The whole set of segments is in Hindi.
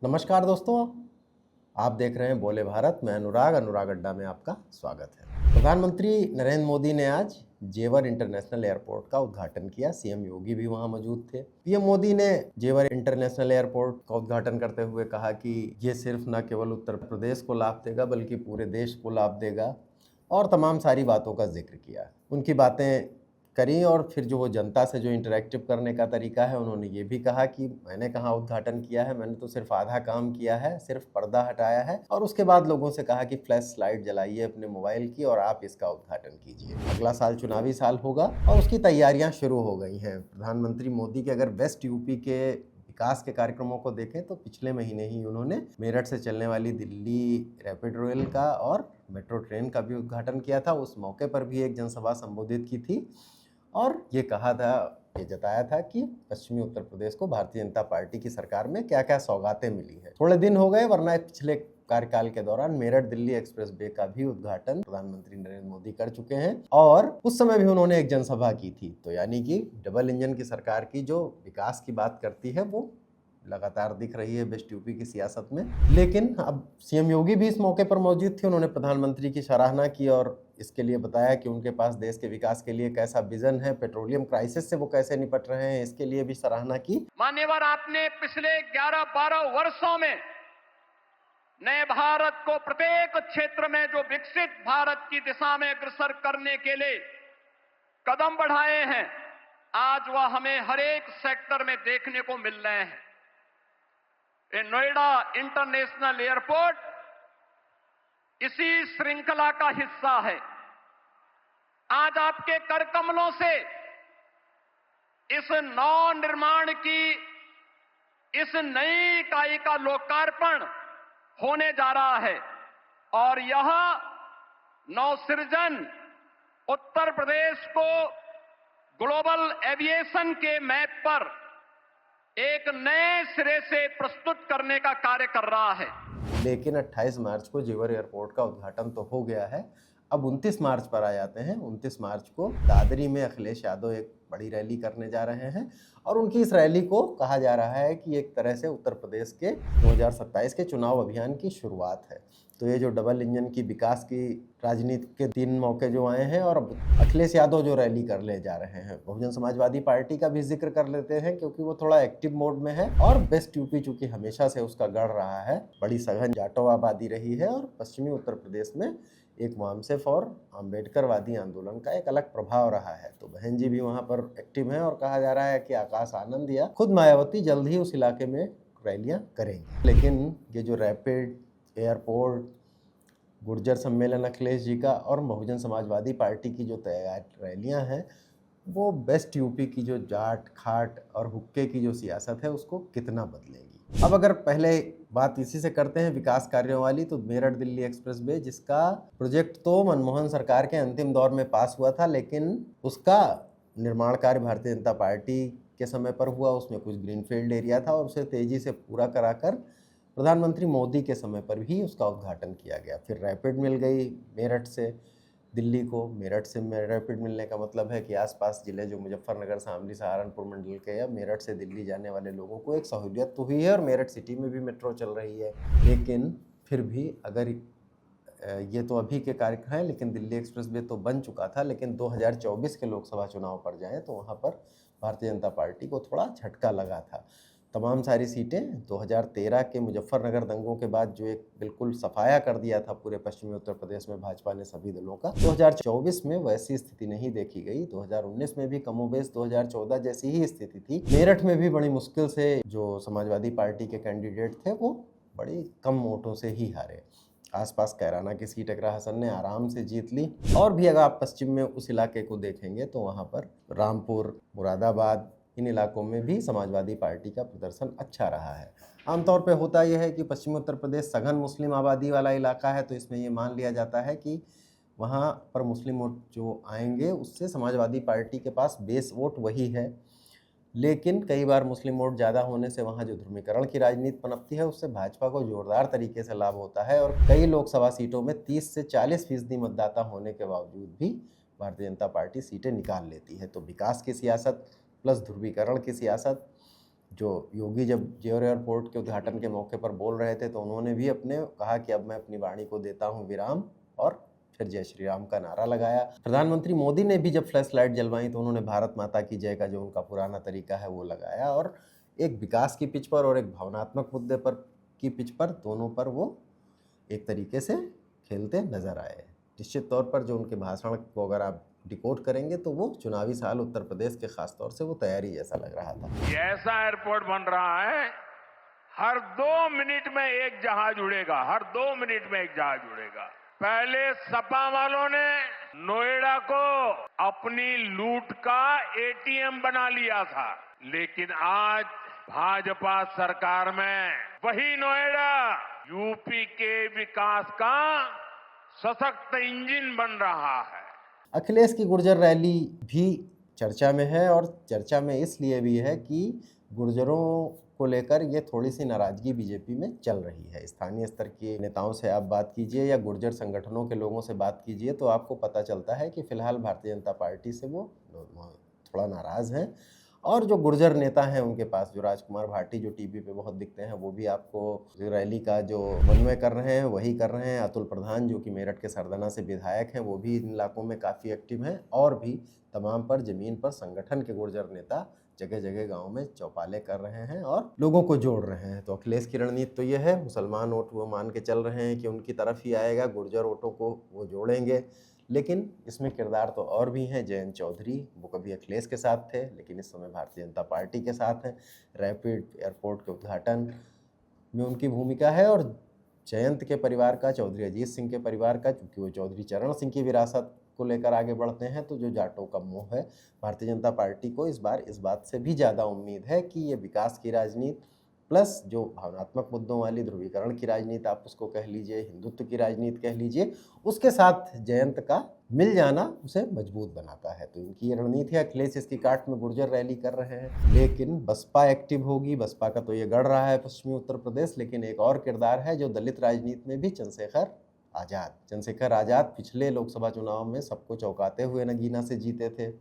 नमस्कार दोस्तों, आप देख रहे हैं बोले भारत। मैं अनुराग अड्डा में आपका स्वागत है। प्रधानमंत्री नरेंद्र मोदी ने आज जेवर इंटरनेशनल एयरपोर्ट का उद्घाटन किया। सीएम योगी भी वहां मौजूद थे। पीएम मोदी ने जेवर इंटरनेशनल एयरपोर्ट का उद्घाटन करते हुए कहा कि ये सिर्फ न केवल उत्तर प्रदेश को लाभ देगा बल्कि पूरे देश को लाभ देगा और तमाम सारी बातों का जिक्र किया। उनकी बातें करी और फिर जो वो जनता से जो इंटरेक्टिव करने का तरीका है, उन्होंने ये भी कहा कि मैंने कहाँ उद्घाटन किया है, मैंने तो सिर्फ आधा काम किया है, सिर्फ पर्दा हटाया है। और उसके बाद लोगों से कहा कि फ्लैश लाइट जलाइए अपने मोबाइल की और आप इसका उद्घाटन कीजिए। अगला साल चुनावी साल होगा और उसकी तैयारियां शुरू हो गई हैं। प्रधानमंत्री मोदी के अगर वेस्ट यूपी के विकास के कार्यक्रमों को देखें तो पिछले महीने ही उन्होंने मेरठ से चलने वाली दिल्ली रैपिड रेल का और मेट्रो ट्रेन का भी उद्घाटन किया था। उस मौके पर भी एक जनसभा संबोधित की थी और ये कहा था, ये जताया था कि पश्चिमी उत्तर प्रदेश को भारतीय जनता पार्टी की सरकार में क्या क्या सौगातें मिली हैं। थोड़े दिन हो गए, वरना पिछले कार्यकाल के दौरान मेरठ दिल्ली एक्सप्रेस वे का भी उद्घाटन प्रधानमंत्री नरेंद्र मोदी कर चुके हैं और उस समय भी उन्होंने एक जनसभा की थी। तो यानी कि डबल इंजन की सरकार की जो विकास की बात करती है वो लगातार दिख रही है वेस्ट यूपी की सियासत में। लेकिन अब सीएम योगी भी इस मौके पर मौजूद थे। उन्होंने प्रधानमंत्री की सराहना की और इसके लिए बताया कि उनके पास देश के विकास के लिए कैसा विजन है, पेट्रोलियम क्राइसिस से वो कैसे निपट रहे हैं, इसके लिए भी सराहना की। मान्यवर, आपने पिछले 11-12 वर्षों में नए भारत को प्रत्येक क्षेत्र में जो विकसित भारत की दिशा में अग्रसर करने के लिए कदम बढ़ाए हैं, आज वह हमें हर एक सेक्टर में देखने को मिल रहे हैं। ये नोएडा इंटरनेशनल एयरपोर्ट इसी श्रृंखला का हिस्सा है। आज आपके कर कमलों से इस नव निर्माण की इस नई इकाई का लोकार्पण होने जा रहा है और यह नवसृजन उत्तर प्रदेश को ग्लोबल एविएशन के मैप पर एक नए सिरे से प्रस्तुत करने का कार्य कर रहा है। लेकिन 28 मार्च को जेवर एयरपोर्ट का उद्घाटन तो हो गया है। अब 29 मार्च पर आ जाते हैं। 29 मार्च को दादरी में अखिलेश यादव एक बड़ी रैली करने जा रहे हैं और उनकी इस रैली को कहा जा रहा है कि एक तरह से उत्तर प्रदेश के 2027 के चुनाव अभियान की शुरुआत है। तो ये जो डबल इंजन की विकास की राजनीति के 3 मौके जो आए हैं और अब अखिलेश यादव जो रैली करने जा रहे हैं, बहुजन समाजवादी पार्टी का भी जिक्र कर लेते हैं क्योंकि वो थोड़ा एक्टिव मोड में है और वेस्ट यूपी चूंकि हमेशा से उसका गढ़ रहा है, बड़ी सघन जाटो आबादी रही है और पश्चिमी उत्तर प्रदेश में एक वामसेफ और अम्बेडकरवादी आंदोलन का एक अलग प्रभाव रहा है। तो बहन जी भी वहां पर एक्टिव हैं और कहा जा रहा है कि आकाश आनंद या खुद मायावती जल्द ही उस इलाके में रैलियां करेंगी। लेकिन ये जो रैपिड एयरपोर्ट, गुर्जर सम्मेलन अखिलेश जी का और बहुजन समाजवादी पार्टी की जो तैयार रैलियां हैं, वो वेस्ट यूपी की जो जाट खाट और हुक्के की जो सियासत है उसको कितना बदलेगी। अब अगर पहले बात इसी से करते हैं विकास कार्यों वाली, तो मेरठ दिल्ली एक्सप्रेस वे जिसका प्रोजेक्ट तो मनमोहन सरकार के अंतिम दौर में पास हुआ था, लेकिन उसका निर्माण कार्य भारतीय जनता पार्टी के समय पर हुआ। उसमें कुछ ग्रीनफील्ड एरिया था और उसे तेजी से पूरा कराकर प्रधानमंत्री मोदी के समय पर भी उसका उद्घाटन किया गया। फिर रैपिड मिल गई मेरठ से दिल्ली को। मेरठ से रैपिड मिलने का मतलब है कि आसपास जिले जो मुजफ्फरनगर, शामली, सहारनपुर मंडल के या मेरठ से दिल्ली जाने वाले लोगों को एक सहूलियत तो हुई है और मेरठ सिटी में भी मेट्रो चल रही है। लेकिन फिर भी अगर ये तो अभी के कार्यक्रम है, लेकिन दिल्ली एक्सप्रेस वे तो बन चुका था, लेकिन 2024 के लोकसभा चुनाव पर जाएं तो वहाँ पर भारतीय जनता पार्टी को थोड़ा झटका लगा था। तमाम सारी सीटें 2013 के मुजफ्फरनगर दंगों के बाद जो एक बिल्कुल सफाया कर दिया था पूरे पश्चिमी उत्तर प्रदेश में भाजपा ने सभी दलों का, 2024 में वैसी स्थिति नहीं देखी गई। 2019 में भी कमोबेश 2014 जैसी ही स्थिति थी। मेरठ में भी बड़ी मुश्किल से जो समाजवादी पार्टी के कैंडिडेट थे वो बड़ी कम वोटों से ही हारे। आसपास कैराना की सीट अकरा हसन ने आराम से जीत ली। और भी अगर आप पश्चिम में उस इलाके को देखेंगे तो वहाँ पर रामपुर, मुरादाबाद, इन इलाकों में भी समाजवादी पार्टी का प्रदर्शन अच्छा रहा है। आमतौर पे होता यह है कि पश्चिमी उत्तर प्रदेश सघन मुस्लिम आबादी वाला इलाका है, तो इसमें ये मान लिया जाता है कि वहाँ पर मुस्लिम वोट जो आएंगे उससे समाजवादी पार्टी के पास बेस वोट वही है। लेकिन कई बार मुस्लिम वोट ज़्यादा होने से वहाँ जो ध्रुवीकरण की राजनीति पनपती है उससे भाजपा को जोरदार तरीके से लाभ होता है और कई लोकसभा सीटों में 30 से 40% मतदाता होने के बावजूद भी भारतीय जनता पार्टी सीटें निकाल लेती है। तो विकास की सियासत प्लस ध्रुवीकरण की सियासत जो योगी जब जेवर एयरपोर्ट के उद्घाटन के मौके पर बोल रहे थे तो उन्होंने भी अपने कहा कि अब मैं अपनी वाणी को देता हूं विराम, और फिर जय श्री राम का नारा लगाया। प्रधानमंत्री मोदी ने भी जब फ्लैश लाइट जलवाई तो उन्होंने भारत माता की जय का जो उनका पुराना तरीका है वो लगाया, और एक विकास की पिच पर और एक भावनात्मक मुद्दे पर की पिच पर दोनों पर वो एक तरीके से खेलते नजर आए। निश्चित तौर पर जो उनके भाषण को अगर आप डिकोड करेंगे तो वो चुनावी साल उत्तर प्रदेश के खास तौर से वो तैयारी जैसा लग रहा था। ये ऐसा एयरपोर्ट बन रहा है, हर 2 मिनट में एक जहाज उड़ेगा, हर 2 मिनट में एक जहाज उड़ेगा। पहले सपा वालों ने नोएडा को अपनी लूट का एटीएम बना लिया था, लेकिन आज भाजपा सरकार में वही नोएडा यूपी के विकास का सशक्त इंजन बन रहा है। अखिलेश की गुर्जर रैली भी चर्चा में है, और चर्चा में इसलिए भी है कि गुर्जरों को लेकर ये थोड़ी सी नाराजगी बीजेपी में चल रही है। स्थानीय स्तर के नेताओं से आप बात कीजिए या गुर्जर संगठनों के लोगों से बात कीजिए तो आपको पता चलता है कि फिलहाल भारतीय जनता पार्टी से वो थोड़ा नाराज़ हैं, और जो गुर्जर नेता हैं उनके पास जो राजकुमार भाटी जो टीवी पे बहुत दिखते हैं वो भी आपको रैली का जो समन्वय कर रहे हैं वही कर रहे हैं। अतुल प्रधान जो कि मेरठ के सरदना से विधायक हैं वो भी इन इलाकों में काफ़ी एक्टिव हैं, और भी तमाम पर ज़मीन पर संगठन के गुर्जर नेता जगह जगह गांव में चौपाले कर रहे हैं और लोगों को जोड़ रहे हैं। तो अखिलेश की रणनीति तो ये है, मुसलमान वोट वो मान के चल रहे हैं कि उनकी तरफ ही आएगा, गुर्जर वोटों को वो जोड़ेंगे। लेकिन इसमें किरदार तो और भी हैं। जयंत चौधरी वो कभी अखिलेश के साथ थे लेकिन इस समय भारतीय जनता पार्टी के साथ हैं। रैपिड एयरपोर्ट के उद्घाटन में उनकी भूमिका है, और जयंत के परिवार का, चौधरी अजीत सिंह के परिवार का, चूँकि वो चौधरी चरण सिंह की विरासत को लेकर आगे बढ़ते हैं, तो जो जाटों का मोह है भारतीय जनता पार्टी को इस बार इस बात से भी ज़्यादा उम्मीद है कि ये विकास की राजनीति प्लस जो भावनात्मक मुद्दों वाली ध्रुवीकरण की राजनीति आप उसको कह लीजिए, हिंदुत्व की राजनीति कह लीजिए, उसके साथ जयंत का मिल जाना उसे मजबूत बनाता है। तो इनकी ये रणनीति है। अखिलेश इसकी काट में गुर्जर रैली कर रहे हैं, लेकिन बसपा एक्टिव होगी। बसपा का तो ये गढ़ रहा है पश्चिमी उत्तर प्रदेश, लेकिन एक और किरदार है जो दलित राजनीति में भी, चंद्रशेखर आज़ाद पिछले लोकसभा चुनाव में सबको चौंकाते हुए नगीना से जीते थे,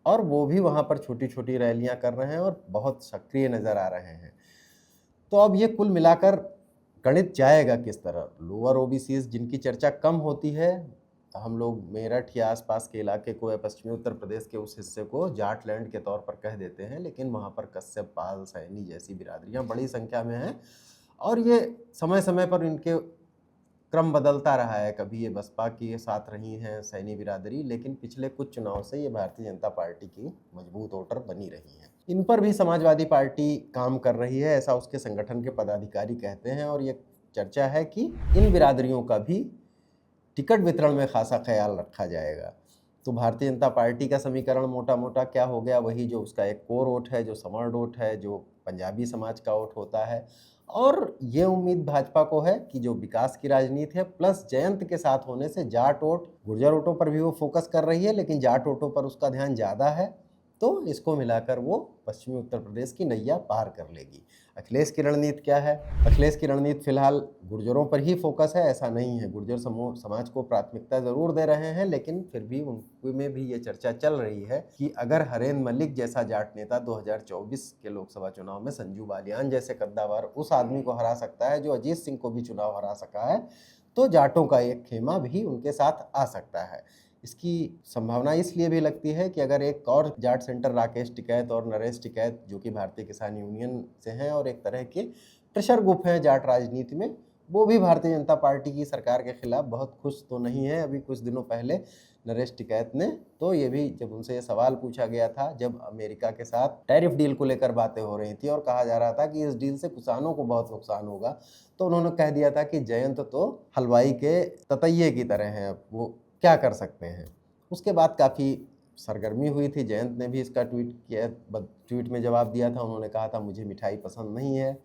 और वो भी वहाँ पर छोटी छोटी रैलियाँ कर रहे हैं और बहुत सक्रिय नज़र आ रहे हैं। तो अब ये कुल मिलाकर गणित जाएगा किस तरह। लोअर ओबीसीज जिनकी चर्चा कम होती है, हम लोग मेरठ या आसपास के इलाके को या पश्चिमी उत्तर प्रदेश के उस हिस्से को जाट लैंड के तौर पर कह देते हैं, लेकिन वहाँ पर कश्यप, पाल, सैनी जैसी बिरादरियाँ बड़ी संख्या में हैं, और ये समय समय पर इनके क्रम बदलता रहा है। कभी ये बसपा के साथ रही हैं सैनी बिरादरी, लेकिन पिछले कुछ चुनाव से ये भारतीय जनता पार्टी की मजबूत वोटर बनी रही हैं। इन पर भी समाजवादी पार्टी काम कर रही है, ऐसा उसके संगठन के पदाधिकारी कहते हैं, और ये चर्चा है कि इन बिरादरियों का भी टिकट वितरण में खासा ख्याल रखा जाएगा। तो भारतीय जनता पार्टी का समीकरण मोटा मोटा क्या हो गया, वही जो उसका एक कोर वोट है, जो समर वोट है, जो पंजाबी समाज का वोट होता है, और ये उम्मीद भाजपा को है कि जो विकास की राजनीति है प्लस जयंत के साथ होने से जाट वोट, गुर्जर वोटों पर भी वो फोकस कर रही है, लेकिन जाट वोटों पर उसका ध्यान ज़्यादा है, तो इसको मिलाकर वो पश्चिमी उत्तर प्रदेश की नैया पार कर लेगी। अखिलेश की रणनीति क्या है? अखिलेश की रणनीति फिलहाल गुर्जरों पर ही फोकस है, ऐसा नहीं है। गुर्जर समूह समाज को प्राथमिकता जरूर दे रहे हैं, लेकिन फिर भी उनमें भी ये चर्चा चल रही है कि अगर हरेन मलिक जैसा जाट नेता 2024 के लोकसभा चुनाव में संजू बालियान जैसे कद्दावर उस आदमी को हरा सकता है जो अजीत सिंह को भी चुनाव हरा सका है, तो जाटों का एक खेमा भी उनके साथ आ सकता है। इसकी संभावना इसलिए भी लगती है कि अगर एक और जाट सेंटर राकेश टिकैत और नरेश टिकैत जो कि भारतीय किसान यूनियन से हैं और एक तरह के प्रेशर ग्रुप हैं जाट राजनीति में, वो भी भारतीय जनता पार्टी की सरकार के खिलाफ बहुत खुश तो नहीं है। अभी कुछ दिनों पहले नरेश टिकैत ने तो ये भी, जब उनसे ये सवाल पूछा गया था जब अमेरिका के साथ टैरिफ डील को लेकर बातें हो रही थी और कहा जा रहा था कि इस डील से किसानों को बहुत नुकसान होगा, तो उन्होंने कह दिया था कि जयंत तो हलवाई के ततैये की तरह हैं, अब वो क्या कर सकते हैं। उसके बाद काफ़ी सरगर्मी हुई थी, जयंत ने भी इसका ट्वीट में जवाब दिया था। उन्होंने कहा था मुझे मिठाई पसंद नहीं है,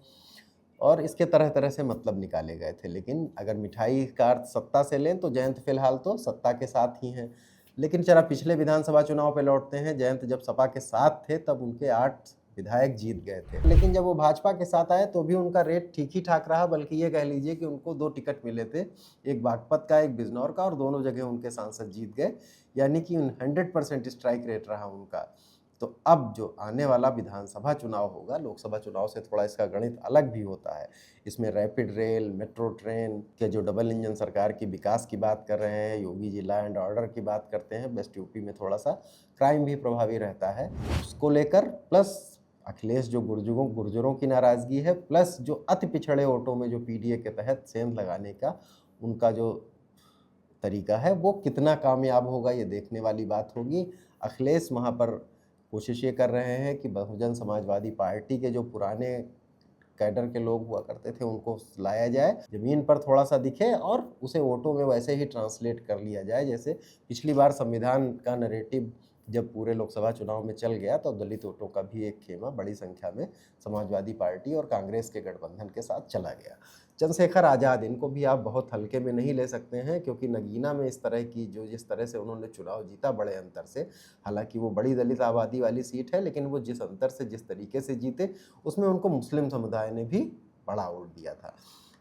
और इसके तरह तरह से मतलब निकाले गए थे। लेकिन अगर मिठाई का अर्थ सत्ता से लें तो जयंत फिलहाल तो सत्ता के साथ ही हैं। लेकिन जरा पिछले विधानसभा चुनाव पे लौटते हैं। जयंत जब सपा के साथ थे तब उनके 8 विधायक जीत गए थे, लेकिन जब वो भाजपा के साथ आए तो भी उनका रेट ठीक ही ठाक रहा, बल्कि ये कह लीजिए कि उनको 2 टिकट मिले थे, एक बागपत का एक बिजनौर का, और दोनों जगह उनके सांसद जीत गए, यानी कि 100% स्ट्राइक रेट रहा उनका। तो अब जो आने वाला विधानसभा चुनाव होगा, लोकसभा चुनाव से थोड़ा इसका गणित अलग भी होता है। इसमें रैपिड रेल, मेट्रो ट्रेन के जो डबल इंजन सरकार की विकास की बात कर रहे हैं, Yogi ji law and order की बात करते हैं, वेस्ट यूपी में थोड़ा सा क्राइम भी प्रभावी रहता है, उसको लेकर प्लस अखिलेश जो गुर्जरों की नाराज़गी है, प्लस जो अति पिछड़े वोटों में जो पीडीए के तहत सेंध लगाने का उनका जो तरीका है वो कितना कामयाब होगा, ये देखने वाली बात होगी। अखिलेश वहाँ पर कोशिश ये कर रहे हैं कि बहुजन समाजवादी पार्टी के जो पुराने कैडर के लोग हुआ करते थे उनको लाया जाए, ज़मीन पर थोड़ा सा दिखे और उसे वोटों में वैसे ही ट्रांसलेट कर लिया जाए जैसे पिछली बार संविधान का नैरेटिव जब पूरे लोकसभा चुनाव में चल गया तो दलित वोटों का भी एक खेमा बड़ी संख्या में समाजवादी पार्टी और कांग्रेस के गठबंधन के साथ चला गया। चंद्रशेखर आज़ाद, इनको भी आप बहुत हल्के में नहीं ले सकते हैं, क्योंकि नगीना में इस तरह की जिस तरह से उन्होंने चुनाव जीता बड़े अंतर से, हालांकि वो बड़ी दलित आबादी वाली सीट है, लेकिन वो जिस अंतर से जिस तरीके से जीते उसमें उनको मुस्लिम समुदाय ने भी बड़ा वोट दिया था।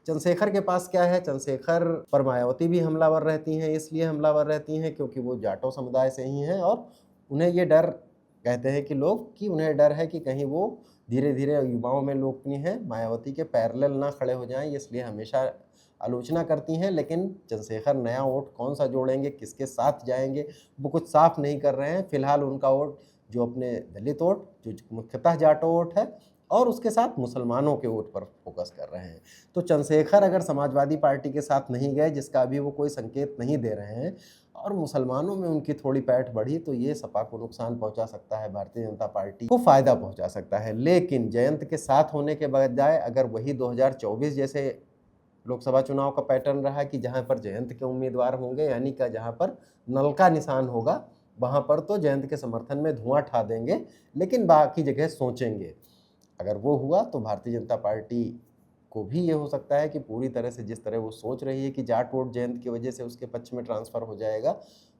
चंद्रशेखर के पास क्या है, चंद्रशेखर पर मायावती भी हमलावर रहती हैं, इसलिए हमलावर रहती हैं क्योंकि वो जाटो समुदाय से ही हैं और उन्हें ये डर, कहते हैं कि लोग, कि उन्हें डर है कि कहीं वो धीरे धीरे युवाओं में लोकप्रिय हैं, मायावती के पैरेलल ना खड़े हो जाएं, इसलिए हमेशा आलोचना करती हैं। लेकिन चंद्रशेखर नया वोट कौन सा जोड़ेंगे, किसके साथ जाएंगे, वो कुछ साफ नहीं कर रहे हैं। फिलहाल उनका वोट जो अपने दलित वोट, जो मुख्यतः जाटो वोट है, और उसके साथ मुसलमानों के वोट पर फोकस कर रहे हैं। तो चंद्रशेखर अगर समाजवादी पार्टी के साथ नहीं गए, जिसका अभी वो कोई संकेत नहीं दे रहे हैं, और मुसलमानों में उनकी थोड़ी पैठ बढ़ी, तो ये सपा को नुकसान पहुंचा सकता है, भारतीय जनता पार्टी को फायदा पहुंचा सकता है। लेकिन जयंत के साथ होने के बजाय अगर वही 2024 जैसे लोकसभा चुनाव का पैटर्न रहा कि जहां पर जयंत के उम्मीदवार होंगे, यानी कि जहां पर नल का निशान होगा, वहां पर तो जयंत के समर्थन में धुआं ठा देंगे, लेकिन बाकी जगह सोचेंगे। अगर वो हुआ तो भारतीय जनता पार्टी को भी ये हो सकता है कि पूरी तरह से जिस तरह वो सोच रही है कि जाट वोट जयंत की वजह से उसके पक्ष में ट्रांसफ़र हो जाएगा,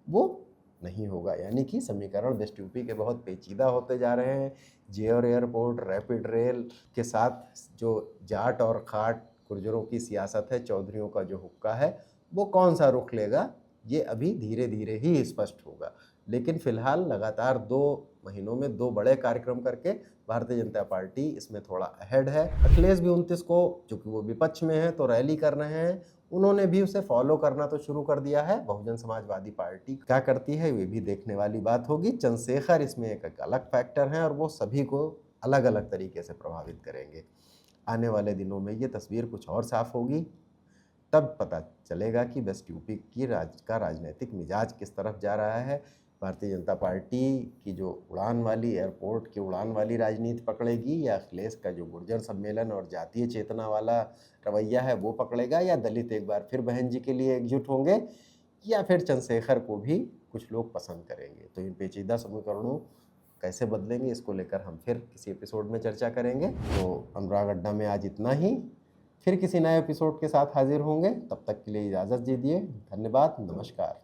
वो नहीं होगा। यानी कि समीकरण वेस्ट यूपी के बहुत पेचीदा होते जा रहे हैं। जेवर एयरपोर्ट, रैपिड रेल के साथ जो जाट और खाट गुर्जरों की सियासत है, चौधरियों का जो हुक्का है, वो कौन सा रुख लेगा, ये अभी धीरे धीरे ही स्पष्ट होगा। लेकिन फिलहाल लगातार 2 महीनों में 2 बड़े कार्यक्रम करके भारतीय जनता पार्टी इसमें थोड़ा अहेड है। अखिलेश भी 29 को, चूँकि वो विपक्ष में है, तो रैली कर रहे हैं, उन्होंने भी उसे फॉलो करना तो शुरू कर दिया है। बहुजन समाजवादी पार्टी क्या करती है ये भी देखने वाली बात होगी। चंद्रशेखर इसमें एक अलग फैक्टर हैं और वो सभी को अलग अलग तरीके से प्रभावित करेंगे। आने वाले दिनों में ये तस्वीर कुछ और साफ होगी, तब पता चलेगा कि वेस्ट यूपी की राजनीतिक मिजाज किस तरफ जा रहा है। भारतीय जनता पार्टी की जो उड़ान वाली, एयरपोर्ट की उड़ान वाली राजनीति पकड़ेगी, या अखिलेश का जो गुर्जर सम्मेलन और जातीय चेतना वाला रवैया है वो पकड़ेगा, या दलित एक बार फिर बहन जी के लिए एकजुट होंगे, या फिर चंद्रशेखर को भी कुछ लोग पसंद करेंगे। तो इन पेचीदा समीकरणों कैसे बदलेंगे, इसको लेकर हम फिर किसी एपिसोड में चर्चा करेंगे। तो अनुराग अड्डा में आज इतना ही, फिर किसी नए एपिसोड के साथ हाजिर होंगे। तब तक के लिए इजाज़त दीजिए। धन्यवाद, नमस्कार।